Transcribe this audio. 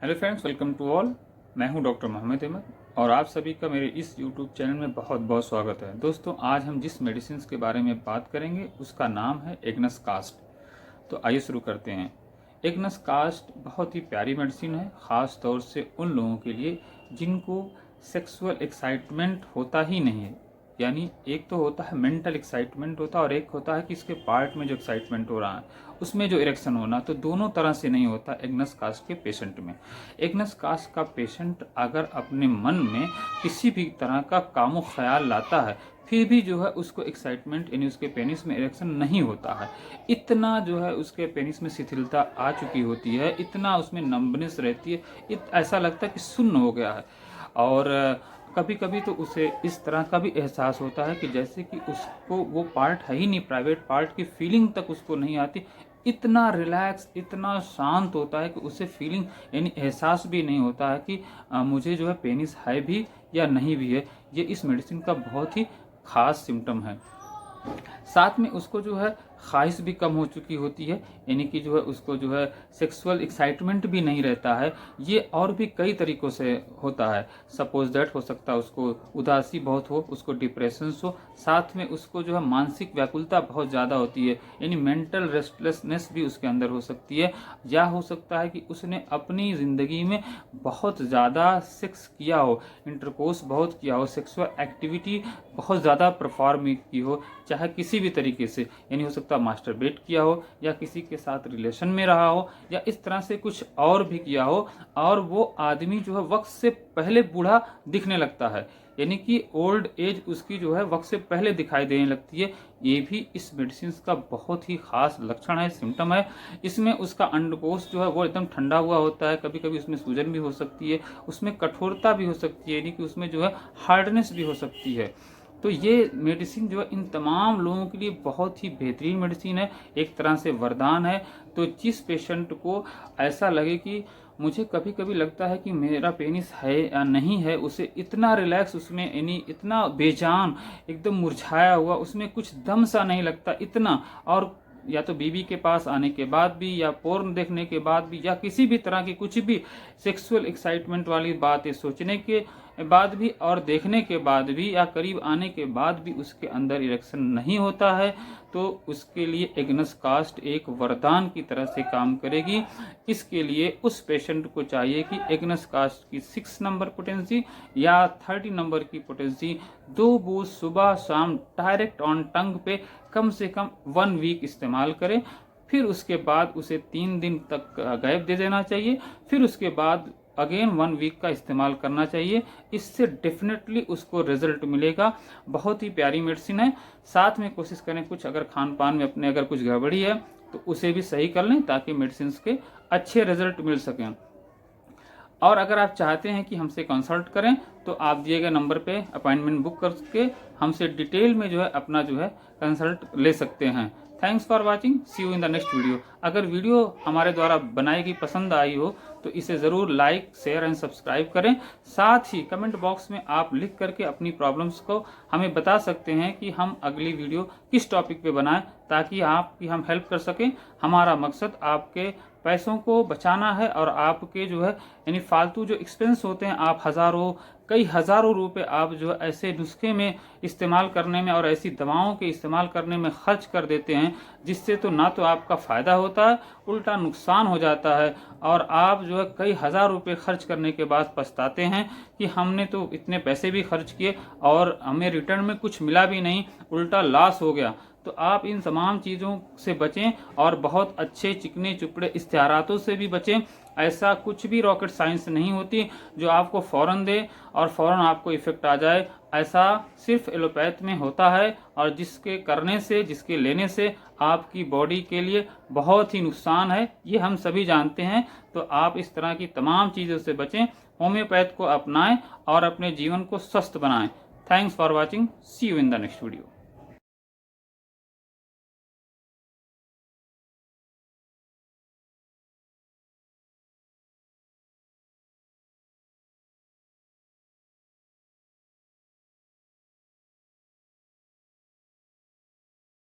Hello friends, welcome to all. मैं हूं doctor Mohammad Ahmad और आप सभी का मेरे इस यूट्यूब चैनल में बहुत बहुत स्वागत है। दोस्तों, आज हम जिस मेडिसिन के बारे में बात करेंगे उसका नाम है एग्नस कास्ट। तो आइए शुरू करते हैं। एग्नस कास्ट बहुत ही प्यारी मेडिसिन है, ख़ास तौर से उन लोगों के लिए जिनको सेक्सुअल एक्साइटमेंट होता ही नहीं है। यानी एक तो होता है मेंटल एक्साइटमेंट होता है और एक होता है कि इसके पार्ट में जो एक्साइटमेंट हो रहा है उसमें जो इरेक्शन होना, तो दोनों तरह से नहीं होता एग्नस कास्ट के पेशेंट में। एग्नस कास्ट का पेशेंट अगर अपने मन में किसी भी तरह का कामो ख्याल लाता है फिर भी जो है उसको एक्साइटमेंट यानी उसके पेनिस में इरेक्शन नहीं होता है। इतना जो है उसके पेनिस में शिथिलता आ चुकी होती है, इतना उसमें नंबनेस रहती है, ऐसा लगता है कि सुन्न हो गया है। और कभी कभी तो उसे इस तरह का भी एहसास होता है कि जैसे कि उसको वो पार्ट है ही नहीं, प्राइवेट पार्ट की फीलिंग तक उसको नहीं आती। इतना रिलैक्स, इतना शांत होता है कि उसे फीलिंग यानी एहसास भी नहीं होता है कि मुझे जो है पेनिस है भी या नहीं भी है। ये इस मेडिसिन का बहुत ही खास सिम्टम है। साथ में उसको जो है ख्वाहिश भी कम हो चुकी होती है, यानी कि जो है उसको जो है सेक्सुअल एक्साइटमेंट भी नहीं रहता है। ये और भी कई तरीक़ों से होता है। सपोज दैट हो सकता है उसको उदासी बहुत हो, उसको डिप्रेशन हो, साथ में उसको जो है मानसिक व्याकुलता बहुत ज़्यादा होती है, यानी मेंटल रेस्टलेसनेस भी उसके अंदर हो सकती है। या हो सकता है कि उसने अपनी ज़िंदगी में बहुत ज़्यादा सेक्स किया हो, इंटरकोर्स बहुत किया हो, सेक्सुअल एक्टिविटी बहुत ज़्यादा परफॉर्म की हो, चाहे किसी भी तरीके से, यानी हो सकता है मास्टरबेट किया हो या किसी के साथ रिलेशन में रहा हो या इस तरह से कुछ और भी किया हो, और वो आदमी जो है वक्त से पहले बूढ़ा दिखने लगता है, यानी कि ओल्ड एज उसकी जो है वक्त से पहले दिखाई देने लगती है। ये भी इस मेडिसिन का बहुत ही खास लक्षण है, सिम्टम है। इसमें उसका अंडकोश जो है वो एकदम ठंडा हुआ होता है, कभी कभी उसमें सूजन भी हो सकती है, उसमें कठोरता भी हो सकती है, यानी कि उसमें जो है हार्डनेस भी हो सकती है। तो ये मेडिसिन जो है इन तमाम लोगों के लिए बहुत ही बेहतरीन मेडिसिन है, एक तरह से वरदान है। तो जिस पेशेंट को ऐसा लगे कि मुझे कभी कभी लगता है कि मेरा पेनिस है या नहीं है, उसे इतना रिलैक्स, उसमें यानी इतना बेजान, एकदम मुरझाया हुआ, उसमें कुछ दम सा नहीं लगता इतना, और या तो बीबी के पास आने के बाद भी या पोर्न देखने के बाद भी या किसी भी तरह की कुछ भी सेक्सुअल एक्साइटमेंट वाली बातें सोचने के बाद भी और देखने के बाद भी या करीब आने के बाद भी उसके अंदर इरेक्शन नहीं होता है, तो उसके लिए एग्नस कास्ट एक वरदान की तरह से काम करेगी। इसके लिए उस पेशेंट को चाहिए कि एग्नस कास्ट की 6 नंबर पोटेंसी या 30 नंबर की पोटेंसी 2 बूंद सुबह शाम डायरेक्ट ऑन टंग पे कम से कम 1 वीक इस्तेमाल करें। फिर उसके बाद उसे 3 दिन तक गैप दे देना चाहिए, फिर उसके बाद अगेन 1 वीक का इस्तेमाल करना चाहिए। इससे डेफिनेटली उसको रिजल्ट मिलेगा। बहुत ही प्यारी मेडिसिन है। साथ में कोशिश करें कुछ अगर खान पान में अपने अगर कुछ गड़बड़ी है तो उसे भी सही कर लें ताकि मेडिसिन के अच्छे रिजल्ट मिल सकें। और अगर आप चाहते हैं कि हमसे कंसल्ट करें तो आप दिए गए नंबर पे अपॉइंटमेंट बुक करके हमसे डिटेल में जो है अपना जो है कंसल्ट ले सकते हैं। Thanks for watching, see you in the next video. अगर वीडियो हमारे द्वारा बनाई गई पसंद आई हो तो इसे ज़रूर लाइक, शेयर एंड सब्सक्राइब करें। साथ ही कमेंट बॉक्स में आप लिख करके अपनी प्रॉब्लम्स को हमें बता सकते हैं कि हम अगली वीडियो किस टॉपिक पे बनाएं ताकि आपकी हम हेल्प कर सकें। हमारा मकसद आपके पैसों को बचाना है और आपके जो है यानी फालतू जो एक्सपेंस होते हैं, आप हज़ारों कई हज़ारों रुपए आप जो ऐसे नुस्खे में इस्तेमाल करने में और ऐसी दवाओं के इस्तेमाल करने में खर्च कर देते हैं, जिससे तो ना तो आपका फ़ायदा होता है, उल्टा नुकसान हो जाता है। और आप जो है कई हज़ार रुपए खर्च करने के बाद पछताते हैं कि हमने तो इतने पैसे भी खर्च किए और हमें रिटर्न में कुछ मिला भी नहीं, उल्टा लॉस हो गया। तो आप इन तमाम चीज़ों से बचें और बहुत अच्छे चिकने चुपड़े इश्तिहारातों से भी बचें। ऐसा कुछ भी रॉकेट साइंस नहीं होती जो आपको फ़ौरन दे और फ़ौरन आपको इफ़ेक्ट आ जाए। ऐसा सिर्फ एलोपैथ में होता है और जिसके करने से, जिसके लेने से आपकी बॉडी के लिए बहुत ही नुकसान है, ये हम सभी जानते हैं। तो आप इस तरह की तमाम चीज़ों से बचें, होम्योपैथ को अपनाएं और अपने जीवन को स्वस्थ बनाएं। Thanks for watching, see you in the next video.